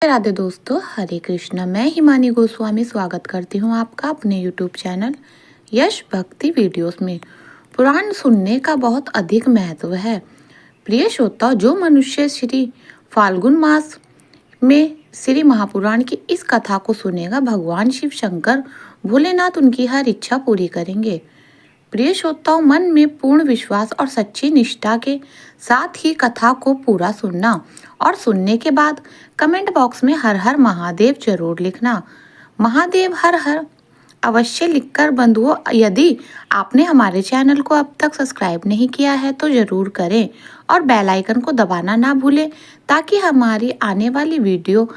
राधे दोस्तों, हरे कृष्णा। मैं हिमानी गोस्वामी स्वागत करती हूँ आपका अपने YouTube चैनल यश भक्ति वीडियोस में। पुराण सुनने का बहुत अधिक महत्व है। प्रिय श्रोताओ, जो मनुष्य श्री फाल्गुन मास में श्री महापुराण की इस कथा को सुनेगा, भगवान शिव शंकर भोलेनाथ उनकी हर इच्छा पूरी करेंगे। प्रिय श्रोताओं, मन में पूर्ण विश्वास और सच्ची निष्ठा के साथ ही कथा को पूरा सुनना और सुनने के बाद कमेंट बॉक्स में हर हर महादेव जरूर लिखना। महादेव हर हर अवश्य लिखकर बंधुओं, यदि आपने हमारे चैनल को अब तक सब्सक्राइब नहीं किया है तो जरूर करें और बेल आइकन को दबाना ना भूलें, ताकि हमारी आने वाली वीडियो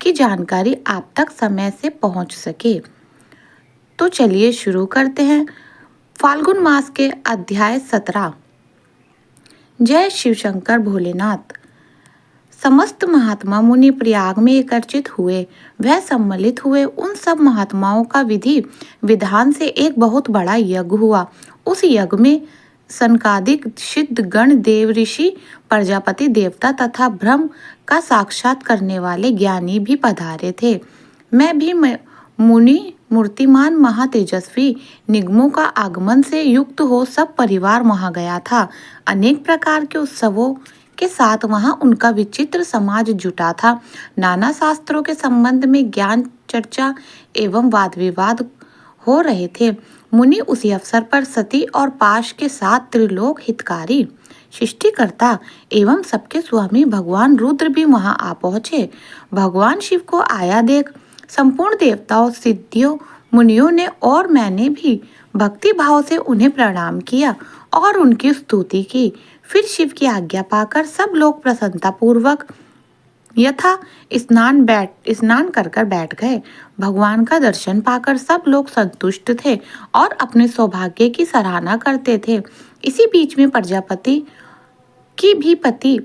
की जानकारी आप तक समय से पहुंच सके। तो चलिए शुरू करते हैं। फाल्गुन मास के अध्याय 17। जय शिव शंकर भोलेनाथ। समस्त महात्मा मुनि प्रयाग में एकत्रित हुए। वह सम्मिलित हुए। उन सब महात्माओं का विधि विधान से एक बहुत बड़ा यज्ञ हुआ। उस यज्ञ में सनकादिक सिद्ध गण, देव ऋषि, प्रजापति देवता तथा ब्रह्म का साक्षात करने वाले ज्ञानी भी पधारे थे। मैं भी मुनि मूर्तिमान महातेजस्वी निगमों का आगमन से युक्त हो सब परिवार वहां गया था। अनेक प्रकार के उत्सवों के साथ वहां उनका विचित्र समाज जुटा था। नाना शास्त्रों के संबंध में ज्ञान चर्चा एवं वाद विवाद हो रहे थे। मुनि उसी अवसर पर सती और पाश के साथ त्रिलोक हितकारी, सृष्टिकर्ता एवं सबके स्वामी भगवान रुद्र भी वहां आ पहुंचे। भगवान शिव को आया देख संपूर्ण देवताओं, सिद्धियों, मुनियों ने और मैंने भी भक्ति भाव से उन्हें प्रणाम किया और उनकी स्तुति की। फिर शिव की आज्ञा पाकर सब लोग प्रसन्नता पूर्वक यथा स्नान कर बैठ गए। भगवान का दर्शन पाकर सब लोग संतुष्ट थे और अपने सौभाग्य की सराहना करते थे। इसी बीच में प्रजापति की भी पति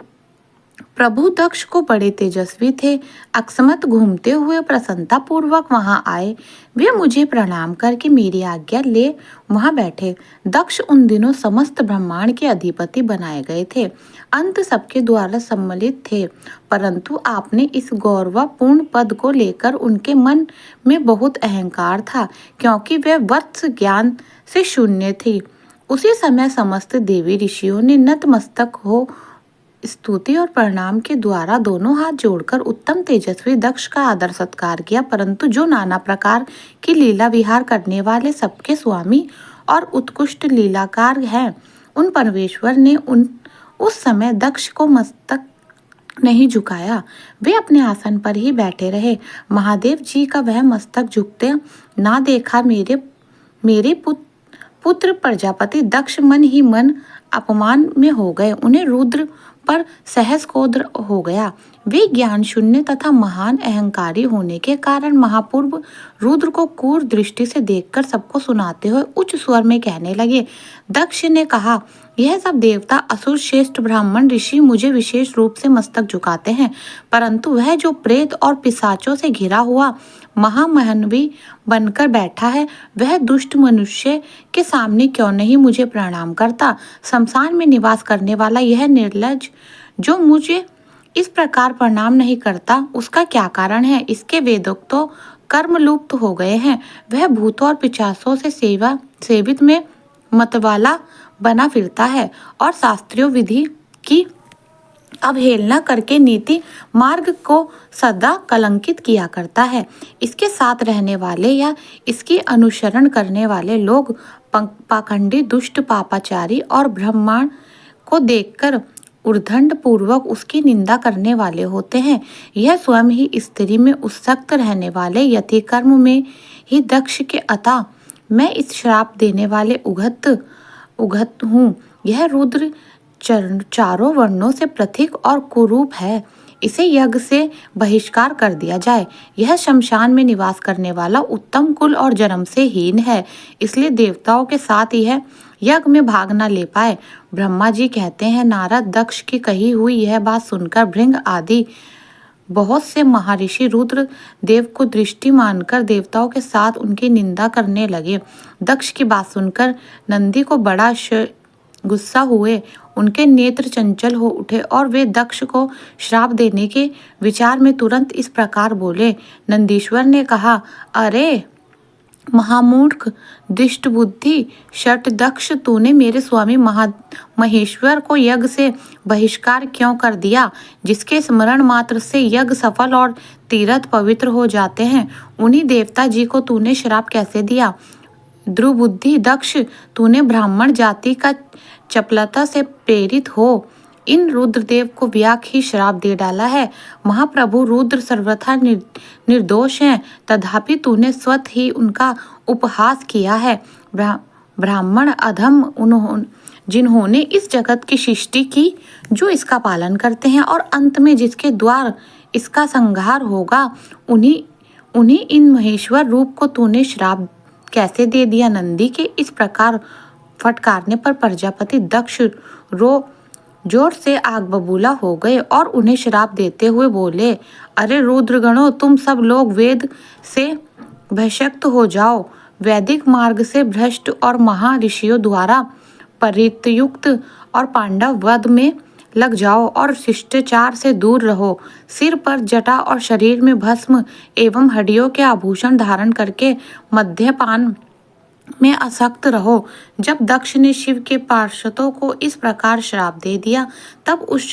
प्रभु दक्ष को बड़े तेजस्वी थे, अकस्मात घूमते हुए प्रसन्नता पूर्वक वहां आए। वे मुझे प्रणाम करके मेरी आज्ञा ले वहां बैठे। दक्ष उन दिनों समस्त ब्रह्मांड के अधिपति बनाए गए थे। अंत सबके द्वारा सम्मिलित थे, परंतु आपने इस गौरवपूर्ण पद को लेकर उनके मन में बहुत अहंकार था, क्योंकि वे वत्स ज्ञान से शून्य थे। उसी समय समस्त देवी ऋषियों ने नतमस्तक हो स्तुति और प्रणाम के द्वारा दोनों हाथ जोड़कर उत्तम तेजस्वी दक्ष का आदर सत्कार किया। परंतु जो नाना प्रकार की लीला विहार करने वाले सबके स्वामी और उत्कृष्ट लीलाकार हैं, उन परमेश्वर ने उस समय दक्ष को मस्तक नहीं झुकाया। वे अपने आसन पर ही बैठे रहे। महादेव जी का वह मस्तक झुकते ना देखा मेरे पुत्र प्रजापति दक्ष मन ही मन अपमान में हो गए। उन्हें रुद्र पर सहस क्रोध हो गया। वे ज्ञान शून्य तथा महान अहंकारी होने के कारण महापूर्व रुद्र को क्रूर दृष्टि से देखकर सबको सुनाते हुए उच्च स्वर में कहने लगे। दक्ष ने कहा, यह सब देवता, असुर, श्रेष्ठ ब्राह्मण, ऋषि मुझे विशेष रूप से मस्तक झुकाते हैं, परंतु वह जो प्रेत और पिशाचों से घिरा हुआ महामहनवी बनकर बैठा है, वह दुष्ट मनुष्य के सामने क्यों नहीं मुझे प्रणाम करता। शमशान में निवास करने वाला यह निर्लज्ज जो मुझे इस प्रकार प्रणाम नहीं करता, उसका क्या कारण है। इसके वेदोक्तो कर्म लुप्त हो गए हैं। वह भूतों और पिशाचों से सेवित में मतवाला बना फिरता है और शास्त्रीय विधि की अवहेलना करके नीति मार्ग को सदा कलंकित किया करता है। इसके साथ रहने वाले या इसकी अनुसरण करने वाले लोग पाखंडी, दुष्ट, पापाचारी और ब्राह्मण को देखकर उर्दंड पूर्वक उसकी निंदा करने वाले होते हैं। यह स्वयं ही स्त्री में उत्सक्त रहने वाले यति कर्म में ही दक्ष के अतः मैं इस श्राप देने वाले उगत हूँ। यह रुद्र चारों वर्णों से पृथक और कुरूप है। इसे यज्ञ से बहिष्कार कर दिया जाए। यह शमशान में निवास करने वाला उत्तम कुल और जन्म से हीन है, इसलिए देवताओं के साथ यह यज्ञ में भाग न ले पाए। ब्रह्मा जी कहते हैं, नारद दक्ष की कही हुई यह बात सुनकर भृंग आदि बहुत से महर्षि रुद्र देव को दृष्टि मानकर देवताओं के साथ उनकी निंदा करने लगे। दक्ष की बात सुनकर नंदी को बड़ा गुस्सा हुए, उनके नेत्र चंचल हो उठे और वे दक्ष को श्राप देने के विचार में तुरंत इस प्रकार बोले। नंदीश्वर ने कहा, अरे महामूर्ख, दुष्ट बुद्धि, शठ दक्ष, तूने मेरे स्वामी महेश्वर को यज्ञ से बहिष्कार क्यों कर दिया? जिसके स्मरण मात्र से यज्ञ सफल और तीर्थ पवित्र हो जाते हैं, उन्हीं देवता जी को तूने श्राप कैसे दिया? द्रुबुद्धि दक्ष, तूने ब्राह्मण जाति का चपलता से प्रेरित हो इन रुद्रदेव को व्याक ही श्राप दे डाला है। महाप्रभु रुद्र सर्वथा निर्दोष हैं, तथापि तूने स्वतः ही उनका उपहास किया है। ब्राह्मण अधम जिन्होंने इस जगत की सृष्टि की, जो इसका पालन करते हैं और अंत में जिसके द्वार इसका संहार होगा, उन्हीं इन महेश्वर रूप को तूने श्राप कैसे दे दिया? नंदी के इस प्रकार फटकारने पर प्रजापति दक्ष जोर से आग बबूला हो गए और उन्हें श्राप देते हुए बोले, अरे रुद्रगणों, तुम सब लोग वेद से भयशक्त हो जाओ, वैदिक मार्ग से भ्रष्ट और महा ऋषियों द्वारा परितयुक्त और पांडव वध में लग जाओ और शिष्टाचार से दूर रहो। सिर पर जटा और शरीर में भस्म एवं हड्डियों के आभूषण धारण करके मद्यपान में आसक्त रहो। जब दक्ष ने शिव के पार्षदों को इस प्रकार श्राप दे दिया, तब उस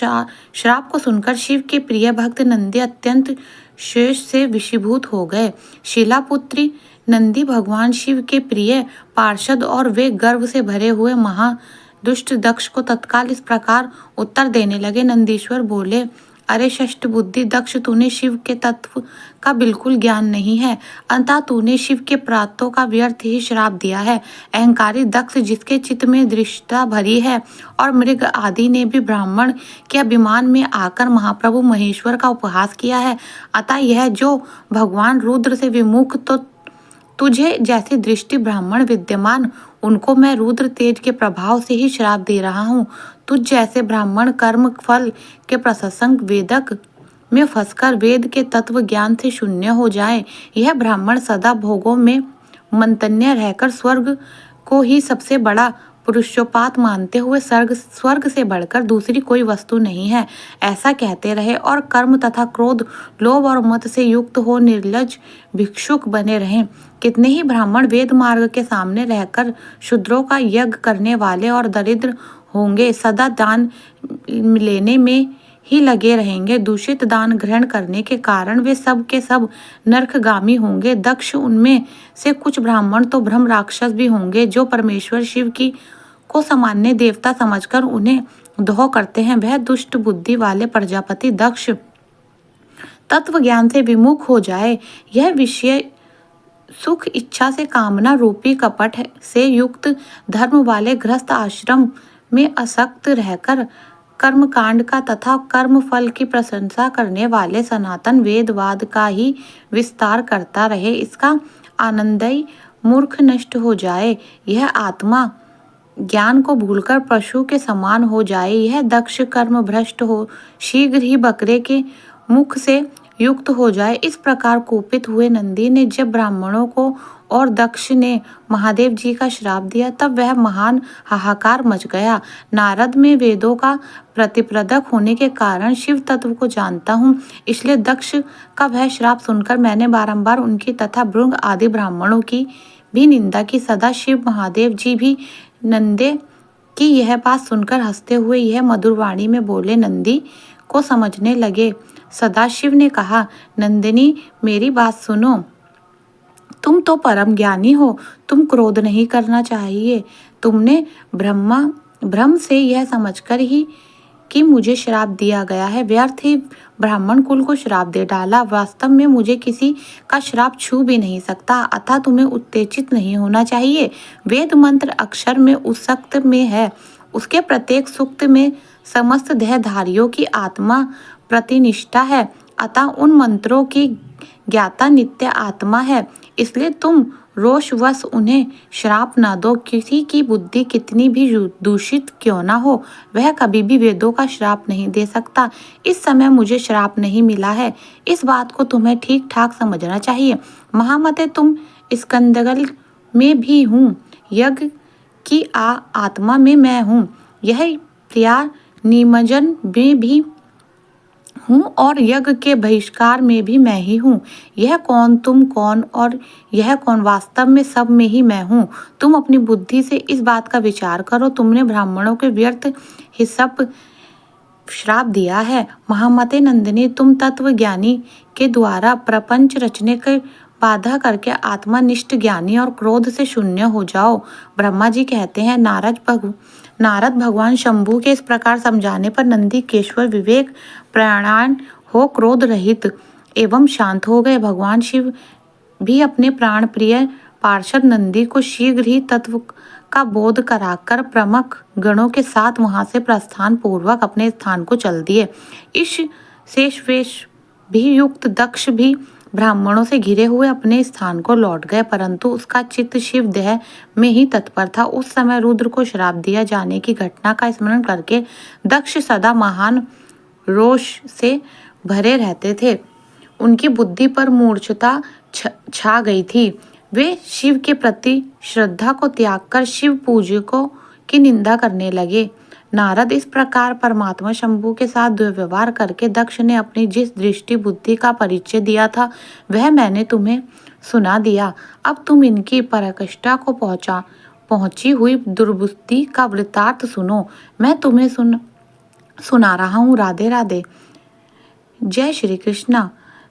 श्राप को सुनकर शिव के प्रिय भक्त नंदी अत्यंत शेष से विषीभूत हो गए। शिलापुत्री नंदी भगवान शिव के प्रिय पार्षद और वे गर्व से भरे हुए महादुष्ट दक्ष को तत्काल इस प्रकार उत्तर देने लगे। नंदीश्वर बोले, अरे षष्ठ बुद्धि दक्ष, तूने शिव के तत्व का बिल्कुल ज्ञान नहीं है, अतः तूने शिव के प्रातों का व्यर्थ ही श्राप दिया है। अहंकारी दक्ष, जिसके चित्त में दृष्टता भरी है और मृग आदि ने भी ब्राह्मण के अभिमान में आकर महाप्रभु महेश्वर का उपहास किया है, अतः यह जो भगवान रुद्र से विमुख, तो तुझे जैसी दृष्टि ब्राह्मण विद्यमान, उनको मैं रुद्र तेज के प्रभाव से ही श्राप दे रहा हूँ। तुझ जैसे ब्राह्मण कर्म फल के प्रसंग वेदक में फंसकर वेद के तत्व ज्ञान से शून्य हो जाए। यह ब्राह्मण सदा भोगों में मंतन्य रहकर स्वर्ग को ही सबसे बड़ा पुरुषोपात मानते हुए स्वर्ग से बढ़कर दूसरी कोई वस्तु नहीं है, ऐसा कहते रहे और कर्म तथा क्रोध, लोभ और मत से युक्त हो निर्लज भिक्षुक बने रहें। कितने ही ब्राह्मण वेद मार्ग के सामने रहकर शूद्रों का यज्ञ करने वाले और दरिद्र होंगे, सदा दान लेने में ही लगे रहेंगे। दूषित दान ग्रहण करने के कारण वे सब के सब नरकगामी होंगे। दक्ष, उनमें से कुछ ब्राह्मण तो ब्रह्म राक्षस भी होंगे, जो परमेश्वर शिव की को सामान्य देवता समझकर उन्हें दोह करते हैं। वह दुष्ट बुद्धि वाले प्रजापति दक्ष तत्व ज्ञान से विमुख हो जाए। यह विषय सुख इच्छा से कामना रूपी कपट से युक्त धर्म वाले गृहस्थ आश्रम में आसक्त रहकर कर्म कांड का तथा कर्म फल की प्रशंसा करने वाले सनातन वेदवाद का ही विस्तार करता रहे। इसका आनंदई मूर्ख नष्ट हो जाए, यह आत्मा ज्ञान को भूलकर पशु के समान हो जाए। यह दक्ष कर्म भ्रष्ट हो शीघ्र ही बकरे के मुख से युक्त हो जाए। इस प्रकार कुपित हुए नंदी ने जब ब्राह्मणों को और दक्ष ने महादेव जी का श्राप दिया, तब वह महान हाहाकार मच गया। नारद में वेदों का प्रतिप्रदक होने के कारण शिव तत्व को जानता हूँ, इसलिए दक्ष का वह श्राप सुनकर मैंने बारंबार उनकी तथा भृंग आदि ब्राह्मणों की भी निंदा की। सदा शिव महादेव जी भी नंदे की यह बात सुनकर हंसते हुए यह मधुर वाणी में बोले। नंदी को समझने लगे। सदाशिव ने कहा, नंदिनी, मेरी बात सुनो, तुम तो परम ज्ञानी हो, तुम क्रोध नहीं करना चाहिए। तुमने भ्रम से यह समझकर ही कि मुझे श्राप दिया गया है, व्यर्थ ही ब्राह्मण कुल को श्राप दे डाला। वास्तव में मुझे किसी का श्राप छू भी नहीं सकता, अतः तुम्हें उत्तेजित नहीं होना चाहिए। वेद मंत्र अक्षर में उस में है, उसके प्रत्येक सूक्त में समस्त देहधारियों की आत्मा प्रतिनिष्ठा है, अतः उन मंत्रों की ज्ञाता नित्य आत्मा है। इसलिए तुम रोषवश उन्हें श्राप न दो। किसी की बुद्धि कितनी भी दूषित क्यों ना हो, वह कभी भी वेदों का श्राप नहीं दे सकता। इस समय मुझे श्राप नहीं मिला है, इस बात को तुम्हें ठीक ठाक समझना चाहिए। महामते, तुम स्कंदगल में भी हूँ, यज्ञ कि आत्मा में मैं हूँ, यह प्रिया निमज्जन में भी हूँ और यज्ञ के बहिष्कार में भी मैं ही हूँ। यह कौन, तुम कौन और यह कौन, वास्तव में सब में ही मैं हूँ। तुम अपनी बुद्धि से इस बात का विचार करो। तुमने ब्राह्मणों के व्यर्थ हिस्सा श्राप दिया है। महामते नंदिनी, तुम तत्व ज्ञानी के द्वारा प्रपंच रचने के बाधा करके आत्मनिष्ठ ज्ञानी और क्रोध से शून्य हो जाओ। ब्रह्मा जी कहते हैं, नारद भगवान शंभु के इस प्रकार समझाने पर नंदी केशवर विवेक प्रयाण हो क्रोध रहित एवं शांत हो गए। भगवान शिव भी अपने प्राण प्रिय पार्षद नंदी को शीघ्र ही तत्व का बोध कराकर प्रमुख गणों के साथ वहां से प्रस्थान पूर्वक अपने स्थान को चल दिए। इस शेषवेश भी युक्त दक्ष भी ब्राह्मणों से घिरे हुए अपने स्थान को लौट गए, परंतु उसका चित्त शिव देह में ही तत्पर था। उस समय रुद्र को श्राप दिया जाने की घटना का स्मरण करके दक्ष सदा महान रोष से भरे रहते थे। उनकी बुद्धि पर मूर्छता छा गई थी। वे शिव के प्रति श्रद्धा को त्याग कर शिव पूजकों की निंदा करने लगे। नारद इस प्रकार परमात्मा शंभु के साथ दुर्व्यवहार करके दक्ष ने अपनी जिस दृष्टि बुद्धि का परिचय दिया था वह मैंने तुम्हें सुना दिया। अब तुम इनकी पराकाष्ठा को पहुंची हुई दुर्बुद्धि का वृत्तांत सुनो। मैं तुम्हें सुना रहा हूँ। राधे राधे। जय श्री कृष्णा।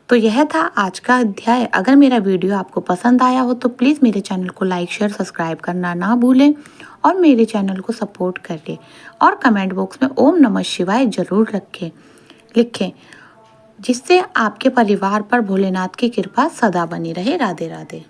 तो यह था आज का अध्याय। अगर मेरा वीडियो आपको पसंद आया हो तो प्लीज़ मेरे चैनल को लाइक शेयर सब्सक्राइब करना ना भूलें और मेरे चैनल को सपोर्ट करें और कमेंट बॉक्स में ओम नमः शिवाय जरूर लिखें, जिससे आपके परिवार पर भोलेनाथ की कृपा सदा बनी रहे। राधे राधे।